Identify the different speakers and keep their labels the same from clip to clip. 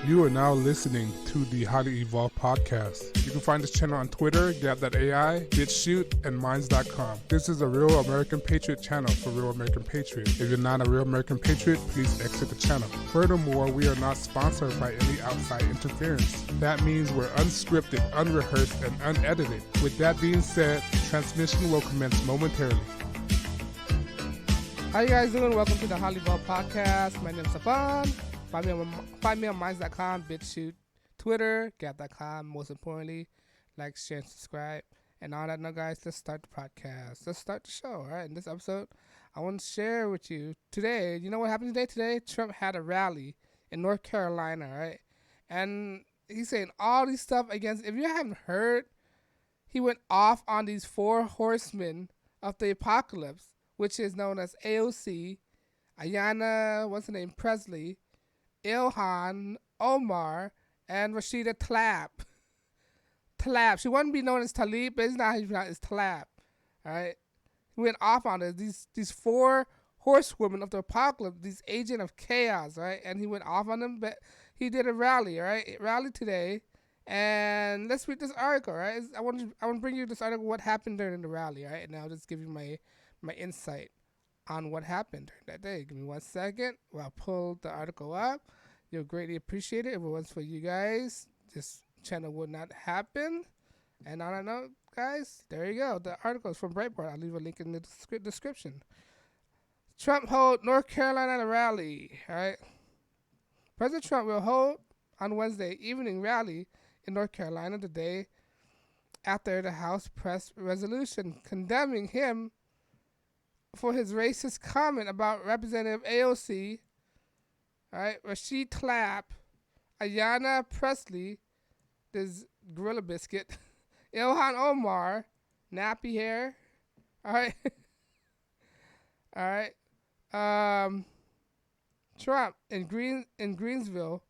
Speaker 1: You are now listening to the Highly Evolved Podcast. You can find this channel on Twitter, Gab.ai, BitChute, and Minds.com. This is a Real American Patriot channel for Real American Patriots. If you're not a Real American Patriot, please exit the channel. Furthermore, we are not sponsored by any outside interference. That means we're unscripted, unrehearsed, and unedited. With that being said, transmission will commence momentarily.
Speaker 2: How you guys doing? Welcome to the HighlyEvolvedPodcast Podcast. My name is Stefan. Find me on Minds.com, BitChute, Twitter, Gab.com. Most importantly, like, share, and subscribe. And all that, now, guys, let's start the podcast. Let's start the show, all right? In this episode, I want to share with you today. You know what happened today? Today, Trump had a rally in North Carolina, right? And he's saying all these stuff against, if you haven't heard, he went off on these four horsemen of the apocalypse, which is known as AOC, Ayanna, what's her name, Presley, Ilhan, Omar, and Rashida Tlaib. Tlaib. She wouldn't be known as Tlaib, but it's not how you pronounce it. It's Tlaib. Alright? He went off on it. These four horsewomen of the apocalypse, these agent of chaos, right? And he went off on them, but he did a rally, alright? A rally today. And let's read this article, right? I want to bring you this article, what happened during the rally, right? And I'll just give you my insight on what happened during that day. Give me 1 second while I pull the article up. You'll greatly appreciate it if it was for you guys. This channel would not happen. And I don't know, guys. There you go. The article is from Breitbart. I'll leave a link in the description. Trump hold North Carolina rally. All right. President Trump will hold on Wednesday evening rally in North Carolina the day after the House passed resolution condemning him for his racist comment about Representative AOC, all right, Rashid Tlaib, Ayanna Presley, this gorilla biscuit, Ilhan Omar, nappy hair, all right, all right. Trump in Greensville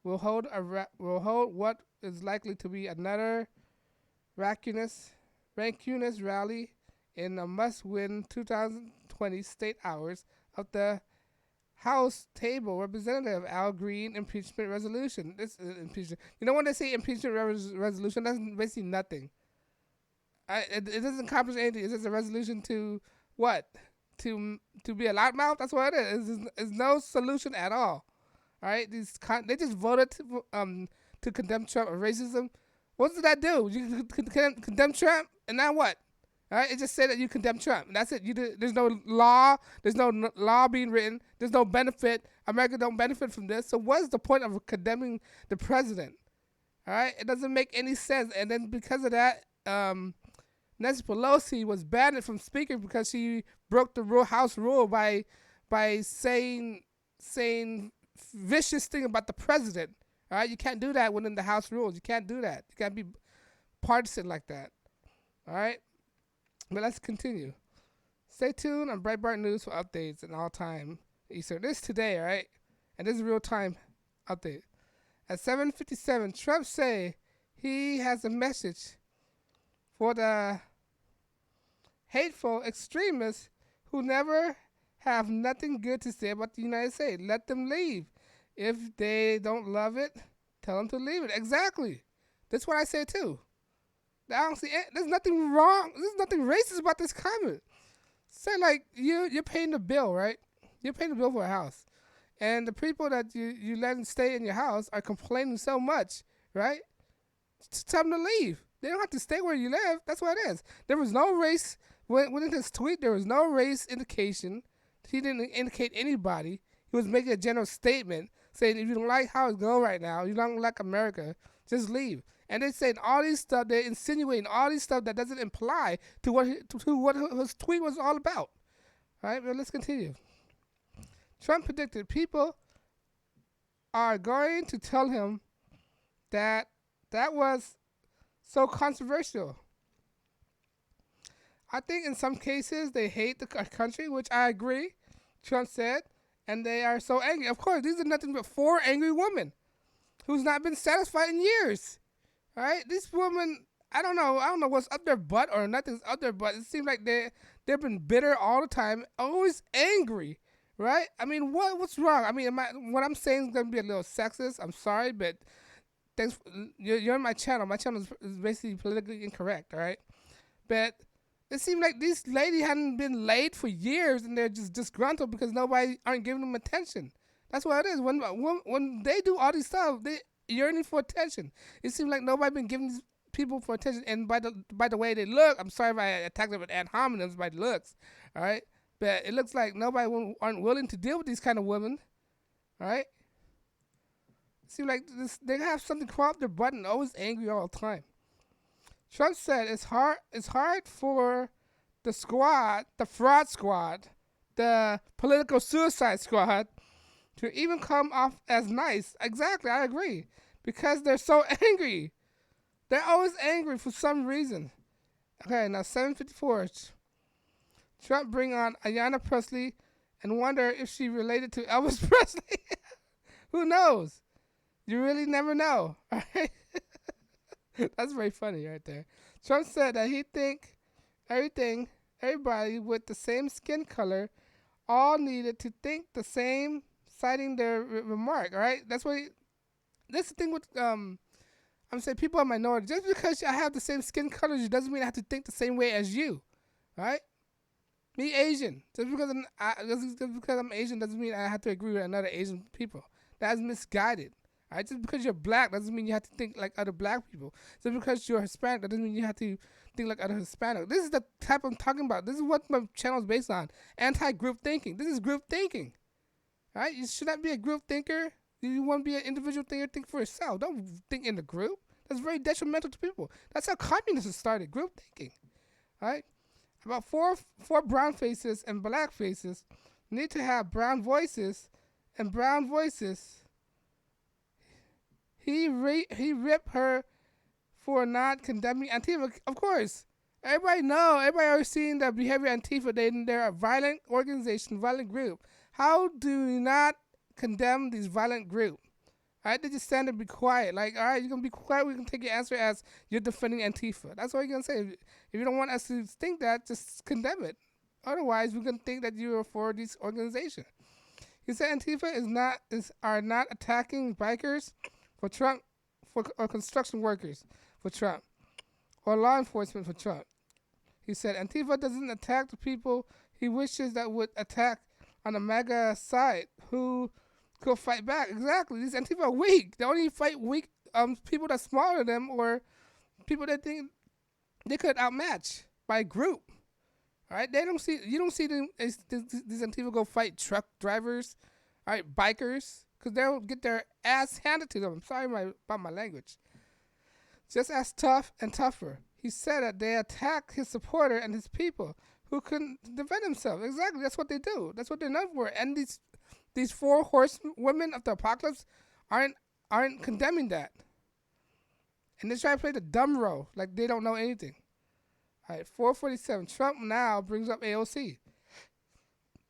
Speaker 2: will hold what is likely to be another rancunious rally in a must-win 2020 state hours of the House table Representative Al Green impeachment resolution. This is impeachment. You know when they say impeachment resolution, that's basically nothing. It doesn't accomplish anything. It's just a resolution to what? To be a loudmouth. That's what it is. It's no solution at all. All right. They just voted to condemn Trump of racism. What does that do? You condemn Trump, and now what? All right, it just said that you condemn Trump. That's it. There's no law. There's no law being written. There's no benefit. America don't benefit from this. So what's the point of condemning the president? All right, it doesn't make any sense. And then because of that, Nancy Pelosi was banned from speaking because she broke the House rule by saying vicious thing about the president. All right, you can't do that within the House rules. You can't do that. You can't be partisan like that. All right. But let's continue. Stay tuned on Breitbart News for updates in all time Eastern. This is today, all right? And this is real time update. At 7:57, Trump say he has a message for the hateful extremists who never have nothing good to say about the United States. Let them leave. If they don't love it, tell them to leave it. Exactly. That's what I say too. I don't see there's nothing wrong. There's nothing racist about this comment. Say like you're paying the bill, right? You're paying the bill for a house, and the people that you let them stay in your house are complaining so much, right? Just tell them to leave. They don't have to stay where you live. That's what it is. There was no race within his tweet. There was no race indication. He didn't indicate anybody. He was making a general statement saying if you don't like how it's going right now, you don't like America, just leave. And they saying all these stuff, they're insinuating all these stuff that doesn't imply to what his tweet was all about. All right, well, let's continue. Trump predicted people are going to tell him that was so controversial. I think in some cases they hate the country, which I agree, Trump said, and they are so angry. Of course, these are nothing but four angry women who's not been satisfied in years. All right, these women, I don't know what's up their butt or nothing's up their butt. It seems like they've been bitter all the time, always angry, right? I mean, what's wrong? I mean, what I'm saying is gonna be a little sexist. I'm sorry, but thanks. You're on my channel. My channel is basically politically incorrect, all right? But it seems like these ladies hadn't been laid for years, and they're just disgruntled because nobody aren't giving them attention. That's what it is. When they do all these stuff, they yearning for attention. It seems like nobody been giving these people for attention. And by the way they look, I'm sorry if I attacked them with ad hominems by the looks, all right? But it looks like nobody aren't willing to deal with these kind of women, all right? It seems like they have something crawl up their butt and always angry all the time. Trump said it's hard for the squad, the fraud squad, the political suicide squad, to even come off as nice. Exactly, I agree. Because they're so angry. They're always angry for some reason. Okay, now 7:54. Trump bring on Ayanna Presley and wonder if she related to Elvis Presley. Who knows? You really never know. All right? That's very funny right there. Trump said that he think everybody with the same skin color all needed to think the same, citing their remark. All right, that's the thing with I'm saying people are minority. Just because I have the same skin color, it doesn't mean I have to think the same way as you. All right, me Asian. Just because I'm Asian doesn't mean I have to agree with another Asian people. That's misguided. Right? Just because you're black doesn't mean you have to think like other black people. Just because you're Hispanic that doesn't mean you have to think like other Hispanic. This is the type I'm talking about. This is what my channel is based on. Anti-group thinking. This is group thinking. Right? You should not be a group thinker. You want to be an individual thinker, think for yourself. Don't think in the group. That's very detrimental to people. That's how communism started, group thinking. Right? About four brown faces and black faces need to have brown voices, and brown voices. He ripped her for not condemning Antifa. Of course, everybody already seen the behavior of Antifa. They're a violent organization, violent group. How do you not condemn these violent group? All right, they just stand and be quiet. Like, all right, you're going to be quiet. We can take your answer as you're defending Antifa. That's all you're going to say. If you don't want us to think that, just condemn it. Otherwise, we're going to think that you are for this organization. He said Antifa are not attacking bikers for Trump, or construction workers for Trump, or law enforcement for Trump. He said Antifa doesn't attack the people he wishes that would attack on the MAGA side who could fight back. Exactly. These Antifa are weak. They only fight weak people that smaller than them or people that think they could outmatch by group. All right. You don't see them these Antifa go fight truck drivers, all right, bikers. Because they'll get their ass handed to them. I'm sorry about my language. Just as tough and tougher. He said that they attack his supporter and his people who couldn't defend themselves. Exactly. That's what they do. That's what they're known for. And these 4 horsewomen of the apocalypse aren't condemning that. And they try to play the dumb role like they don't know anything. All right, 447. Trump now brings up AOC.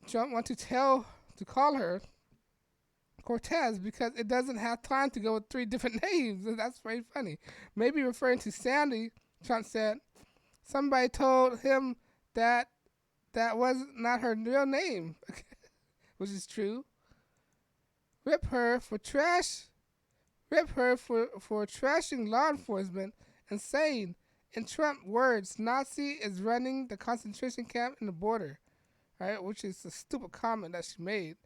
Speaker 2: Trump wants to call her Cortez because it doesn't have time to go with 3 different names. That's very funny. Maybe referring to Sandy, Trump said, somebody told him that was not her real name, which is true. Rip her for trashing law enforcement and saying, in Trump words, Nazi is running the concentration camp in the border, right? Which is a stupid comment that she made.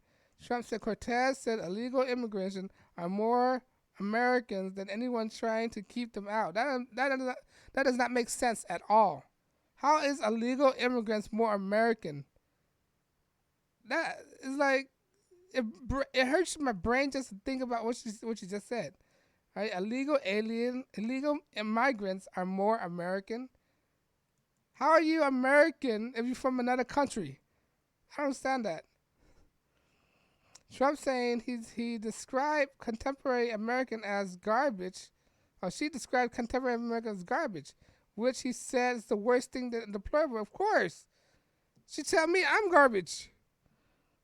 Speaker 2: Trump said Cortez said illegal immigrants are more Americans than anyone trying to keep them out. That does not make sense at all. How is illegal immigrants more American? That is like it hurts my brain just to think about what she just said. Right? Illegal immigrants are more American. How are you American if you're from another country? I don't understand that. Trump saying he described contemporary American as garbage, or she described contemporary American as garbage, which he said is the worst thing that deplorable. Of course, she tell me I'm garbage,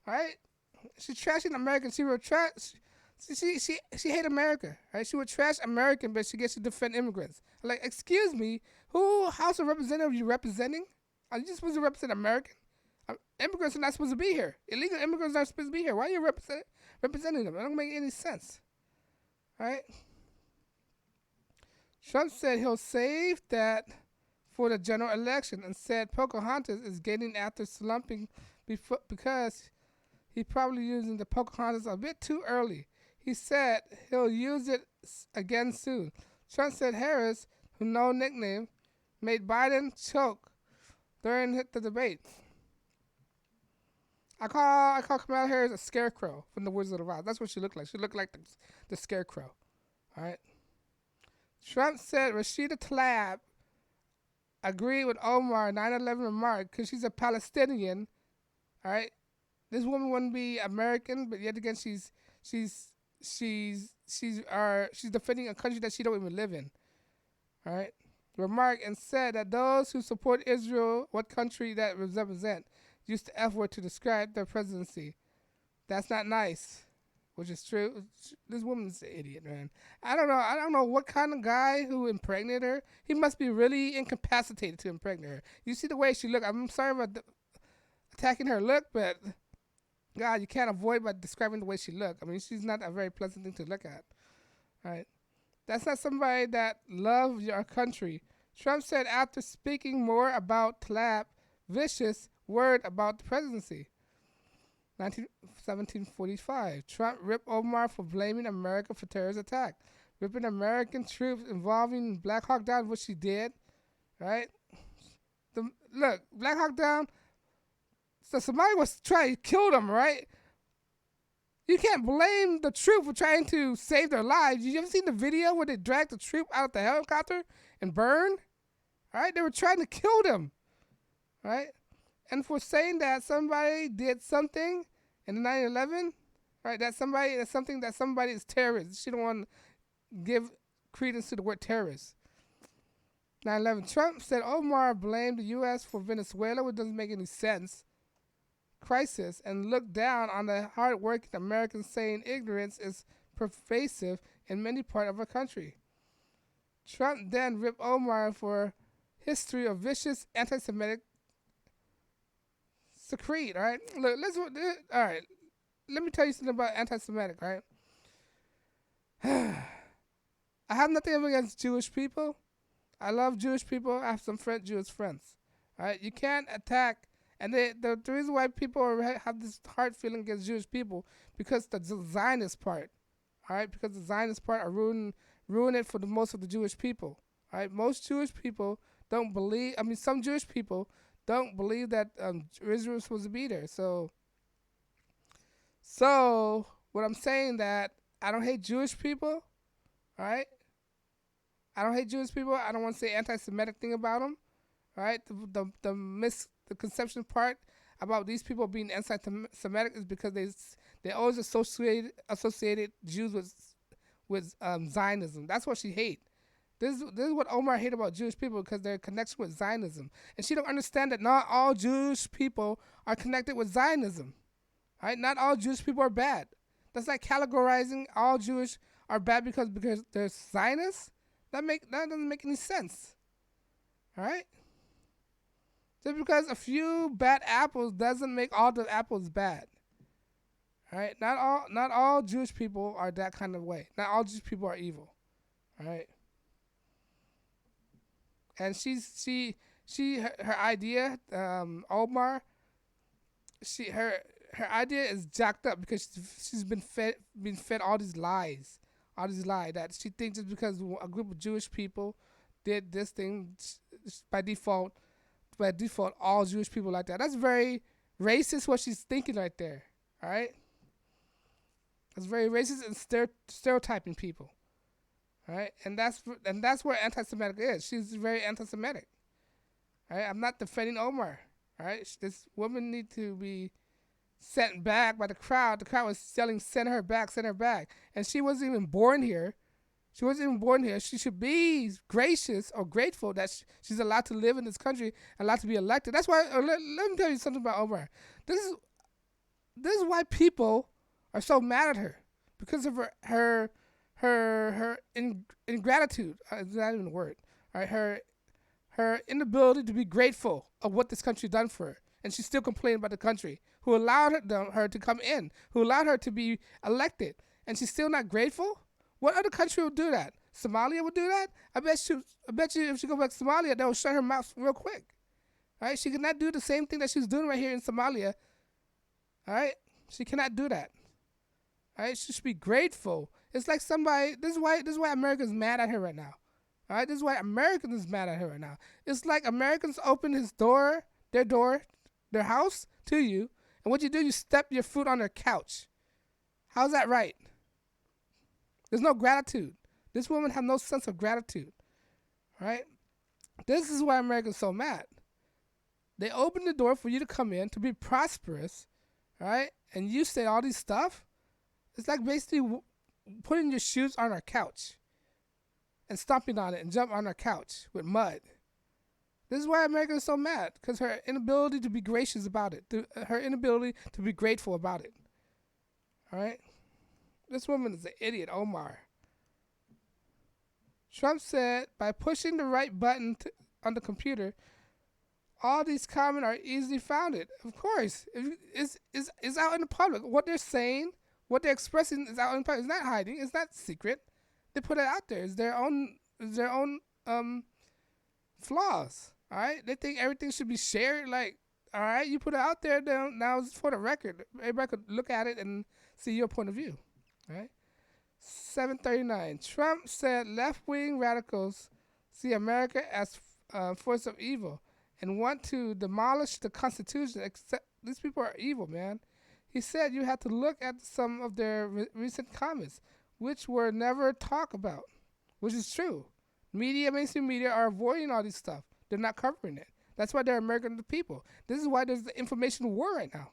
Speaker 2: right? She's trashing American. She would trash. She hate America, right? She would trash American, but she gets to defend immigrants. Like, excuse me, who House of Representatives are you representing? Are you just supposed to represent American? Immigrants are not supposed to be here. Illegal immigrants are not supposed to be here. Why are you representing them? That don't make any sense. All right? Trump said he'll save that for the general election and said Pocahontas is getting after slumping because he's probably using the Pocahontas a bit too early. He said he'll use it again soon. Trump said Harris, who no nickname, made Biden choke during the debate. I call Kamala Harris a scarecrow from the Wizard of Oz. That's what she looked like. She looked like the scarecrow. All right. Trump said Rashida Tlaib agreed with Omar 9/11 remark because she's a Palestinian. All right. This woman wouldn't be American, but yet again she's defending a country that she don't even live in. All right. Remarked and said that those who support Israel, what country that represent, used the F word to describe their presidency. That's not nice, which is true. This woman's an idiot, man. I don't know what kind of guy who impregnated her. He must be really incapacitated to impregnate her. You see the way she looked. I'm sorry about attacking her look, but God, you can't avoid by describing the way she looked. I mean, she's not a very pleasant thing to look at. All right. That's not somebody that loves your country. Trump said after speaking more about Tlaib, vicious word about the presidency. 1745. Trump ripped Omar for blaming America for terrorist attack. Ripping American troops involving Black Hawk Down, which she did. Right? Look, Black Hawk Down, so somebody was trying to kill them, right? You can't blame the troop for trying to save their lives. You ever seen the video where they dragged the troop out of the helicopter and burned? All right, they were trying to kill them, right? And for saying that somebody did something in the 9/11, right? That's something that somebody is terrorist. She don't want to give credence to the word terrorist. 9/11. Trump said Omar blamed the U.S. for Venezuela, which doesn't make any sense. Crisis, and looked down on the hard-working Americans, saying ignorance is pervasive in many parts of our country. Trump then ripped Omar for history of vicious anti-Semitic secrete. All right, look, all right. Let me tell you something about anti-Semitic. Right, I have nothing against Jewish people. I love Jewish people. I have some Jewish friends. All right, you can't attack. And the reason why people have this hard feeling against Jewish people because the Zionist part, all right, because the Zionist part are ruin it for most of the Jewish people, all right. Most Jewish people don't believe. I mean, some Jewish people don't believe that Israel is supposed to be there. So what I'm saying that I don't hate Jewish people, all right. I don't hate Jewish people. I don't want to say anti-Semitic thing about them, all right. The conception part about these people being anti-Semitic is because they always associated Jews with Zionism. That's what she hate. This is what Omar hate about Jewish people because their connection with Zionism, and she don't understand that not all Jewish people are connected with Zionism. Right? Not all Jewish people are bad. That's like categorizing all Jewish are bad because they're Zionists. That doesn't make any sense. All right. Just because a few bad apples doesn't make all the apples bad. All right, not all Jewish people are that kind of way. Not all Jewish people are evil. All right. And her idea, Omar, her idea is jacked up because she's been fed all these lies that she thinks just because a group of Jewish people did this thing by default, all Jewish people like that. That's very racist what she's thinking right there. All right? That's very racist and stereotyping people. All right? And that's where anti-Semitic is. She's very anti-Semitic. All right? I'm not defending Omar. All right? This woman needs to be sent back by the crowd. The crowd was yelling, send her back, send her back. And she wasn't even born here. She should be gracious or grateful that she's allowed to live in this country, allowed to be elected. That's why. Let me tell you something about Omar. This is why people are so mad at her because of her ingratitude. It's not even a word. All right, her inability to be grateful of what this country done for her. and she's still complaining about the country, who allowed her to come in, who allowed her to be elected, and she's still not grateful? What other country would do that? Somalia would do that? I bet you if she goes back to Somalia, they'll shut her mouth real quick. All right? She cannot do the same thing that she's doing right here in Somalia. All right? She cannot do that. All right? She should be grateful. It's like somebody, this is why America's mad at her right now. All right? This is why Americans is mad at her right now. It's like Americans open their house to you, and what you do, you step your foot on their couch. How's that right? There's no gratitude. This woman has no sense of gratitude. All right? This is why Americans so mad. They open the door for you to come in, to be prosperous, all right? And you say all these stuff. It's like basically putting your shoes on our couch and stomping on it and jump on our couch with mud. This is why America is so mad, because her inability to be gracious about it, her inability to be grateful about it. All right? This woman is an idiot, Omar. Trump said, by pushing the right button on the computer, all these comments are easily founded. Of course, it's out in the public. What they're saying, what they're expressing is out in the public. It's not hiding. It's not secret. They put it out there. It's their own flaws. All right, they think everything should be shared. Like, all right, you put it out there. Now it's for the record. Everybody could look at it and see your point of view. All right. 739. Trump said left-wing radicals see America as a force of evil and want to demolish the Constitution. Except these people are evil, man. He said you have to look at some of their recent comments, which were never talked about, which is true. Mainstream media are avoiding all this stuff. They're not covering it. That's why they're American people. This is why there's the information war right now.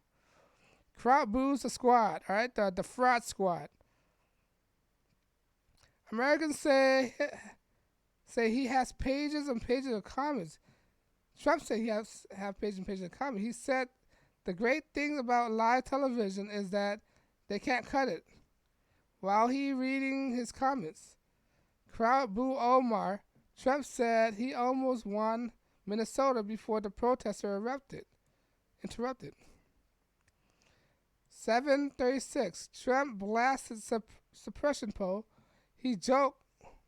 Speaker 2: Crowd boos the squad, all right, the fraud squad. Americans say he has pages and pages of comments. Trump said he has pages and pages of comments. He said the great thing about live television is that they can't cut it. While he reading his comments, crowd boo Omar. Trump said he almost won Minnesota before the protester interrupted. 736. Trump blasted suppression poll. He joked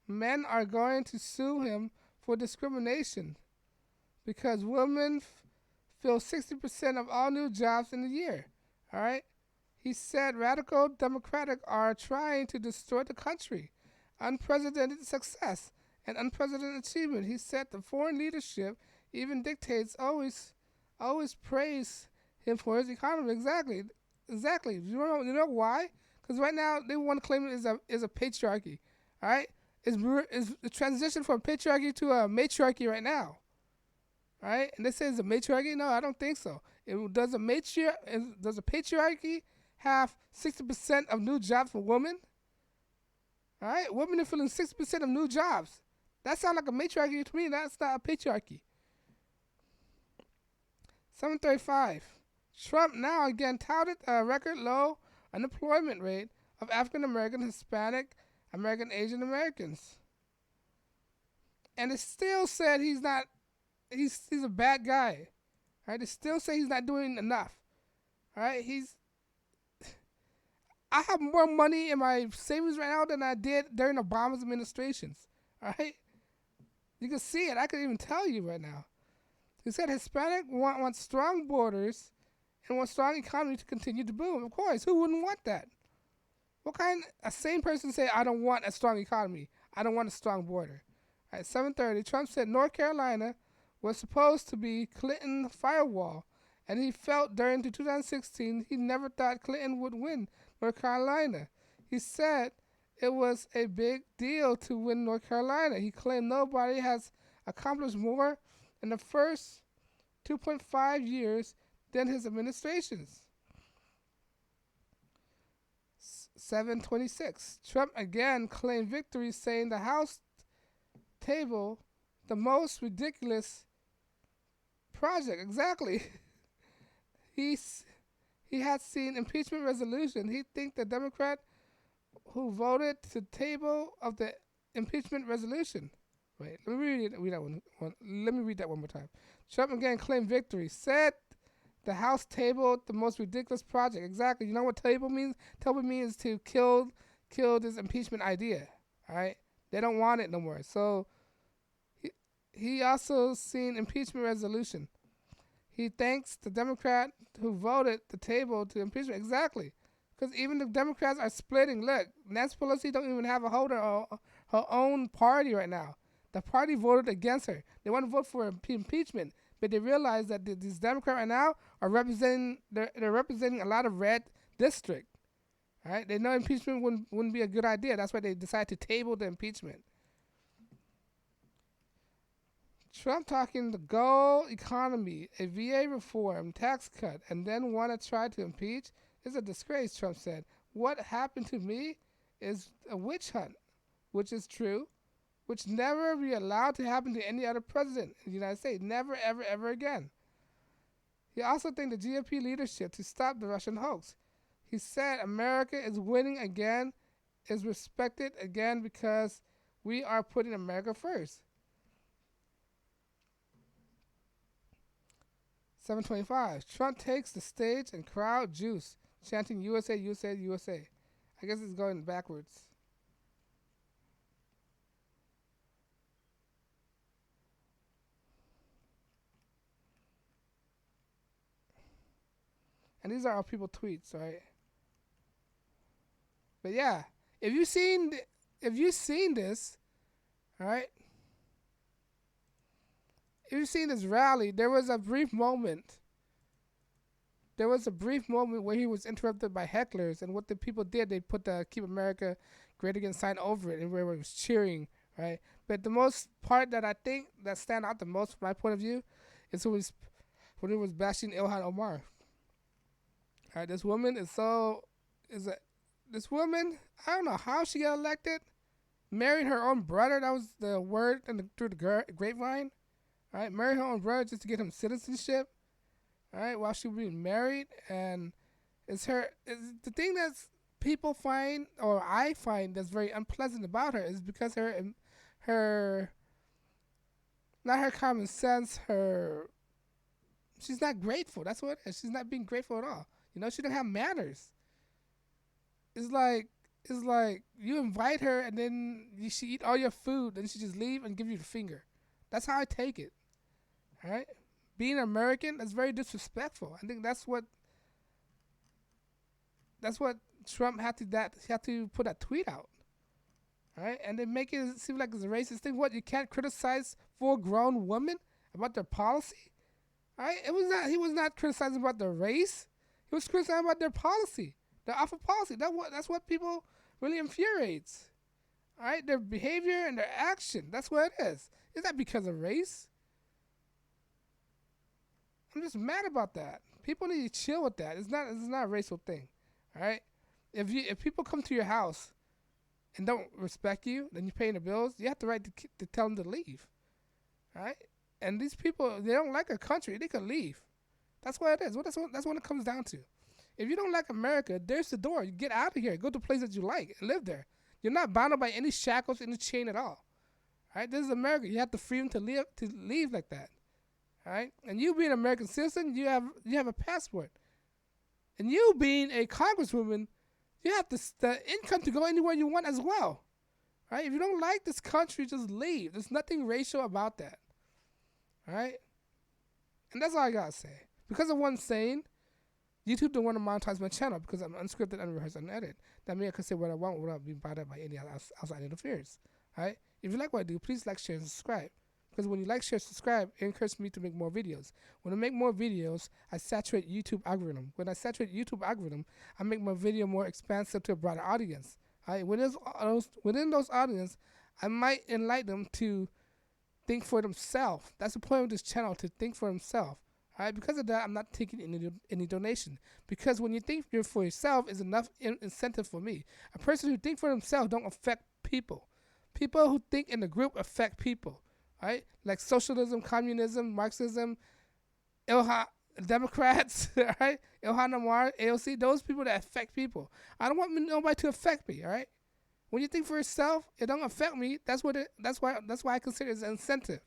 Speaker 2: men are going to sue him for discrimination because women fill 60% of all new jobs in a year. All right? He said radical Democrats are trying to destroy the country. Unprecedented success and unprecedented achievement. He said the foreign leadership, even dictates, always praise him for his economy. Exactly. You know why? Because right now they want to claim it is a patriarchy. All right, is the transition from patriarchy to a matriarchy right now. All right, and they say it's a matriarchy. No, I don't think so. Does a patriarchy have 60% of new jobs for women? All right, women are filling 60% of new jobs. That sounds like a matriarchy to me. That's not a patriarchy. 735. Trump now again touted a record low unemployment rate of African American, Hispanic, American, Asian Americans. And it still said he's a bad guy. All right, they still say he's not doing enough. All right, I have more money in my savings right now than I did during Obama's administrations. All right, you can see it. I can even tell you right now. He said Hispanic want strong borders and want strong economy to continue to boom. Of course, who wouldn't want that? A sane person say, I don't want a strong economy. I don't want a strong border. At 7:30, Trump said North Carolina was supposed to be Clinton firewall, and he felt during the 2016 he never thought Clinton would win North Carolina. He said it was a big deal to win North Carolina. He claimed nobody has accomplished more in the first 2.5 years than his administrations. 726. Trump again claimed victory, saying the House table the most ridiculous project. Exactly. He had seen impeachment resolution. He think the Democrat who voted to table of the impeachment resolution. Wait, let me read that one more time. Trump again claimed victory, said The House tabled the most ridiculous project. Exactly. You know what table means? Table means to kill this impeachment idea. All right. They don't want it no more. So he also seen impeachment resolution. He thanks the Democrat who voted the table to impeachment. Exactly. Because even the Democrats are splitting. Look, Nancy Pelosi don't even have a holder of her own party right now. The party voted against her. They want to vote for impeachment, but they realize that these Democrats right now are representing. They're representing a lot of red district. All right, they know impeachment wouldn't be a good idea. That's why they decided to table the impeachment. Trump talking the gold economy, a VA reform, tax cut, and then want to try to impeach is a disgrace, Trump said. What happened to me is a witch hunt, which is true, which never be allowed to happen to any other president in the United States. Never, ever, ever again. He also thanked the GOP leadership to stop the Russian hoax. He said America is winning again, is respected again because we are putting America first. 7:25. Trump takes the stage and crowd juice, chanting USA, USA, USA. I guess it's going backwards. And these are all people tweets, right? But yeah, if you've seen this, all right. If you've seen this rally, there was a brief moment. There was a brief moment where he was interrupted by hecklers, and what the people did, they put the "Keep America Great Again" sign over it, and where it was cheering, right? But the most part that I think that stand out the most from my point of view is when he was bashing Ilhan Omar. All right, this woman this woman, I don't know how she got elected, married her own brother. That was the word through the grapevine. All right, married her own brother just to get him citizenship. All right, while she was being married, and it's the thing that's people find, or I find, that's very unpleasant about her is because her not her common sense, she's not grateful. That's what it is. She's not being grateful at all. You know, she don't have manners. It's like you invite her and then she eat all your food, and she just leave and give you the finger. That's how I take it. All right, being American, that's very disrespectful. I think that's what Trump had to put that tweet out. All right, and they make it seem like it's a racist thing. What, you can't criticize full-grown women about their policy? All right, he was not criticizing about their race. He was criticizing about their policy, their awful policy. That's what people really infuriates. All right, their behavior and their action. That's what it is. It's not because of race. I'm just mad about that. People need to chill with that. It's not a racial thing. All right, if people come to your house and don't respect you, then you're paying the bills, you have the right to tell them to leave. All right, and these people, they don't like a country, they can leave. That's what it is. That's what it comes down to. If you don't like America, there's the door. You get out of here. Go to a place that you like and live there. You're not bound up by any shackles, any chain at all. All right, this is America. You have the freedom to leave like that. All right, and you being an American citizen, you have a passport, and you being a congresswoman, you have the income to go anywhere you want as well. All right, if you don't like this country, just leave. There's nothing racial about that. All right, and that's all I gotta say. Because of one saying, YouTube don't want to monetize my channel because I'm unscripted, unrehearsed, unedited. That means I can say what I want without being bothered up by any outside interference. All right, if you like what I do, please like, share, and subscribe. Because when you like, share, subscribe, it encourages me to make more videos. When I make more videos, I saturate YouTube algorithm. When I saturate YouTube algorithm, I make my video more expansive to a broader audience. Right? Within those audience, I might enlighten them to think for themselves. That's the point of this channel, to think for themselves. All right? Because of that, I'm not taking any donation. Because when you think for yourself is enough incentive for me. A person who thinks for themselves don't affect people. People who think in the group affect people. Right? Like socialism, communism, Marxism, Democrats, right? Ilhan Omar, AOC, those people that affect people. I don't want nobody to affect me, all right? When you think for yourself, it don't affect me. That's why I consider it an incentive.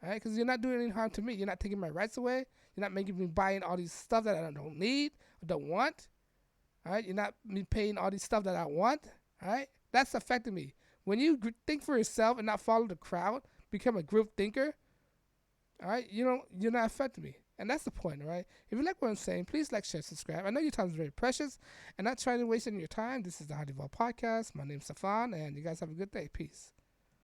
Speaker 2: All right, because you're not doing any harm to me. You're not taking my rights away. You're not making me buying all these stuff that I don't need or don't want. All right, you're not me paying all these stuff that I want. All right, that's affecting me. When you think for yourself and not follow the crowd, become a group thinker. All right, you're not affecting me. And that's the point, all right? If you like what I'm saying, please like, share, subscribe. I know your time is very precious and not trying to waste any of your time. This is the Highly Evolved Podcast. My name's Stefan, and you guys have a good day. Peace.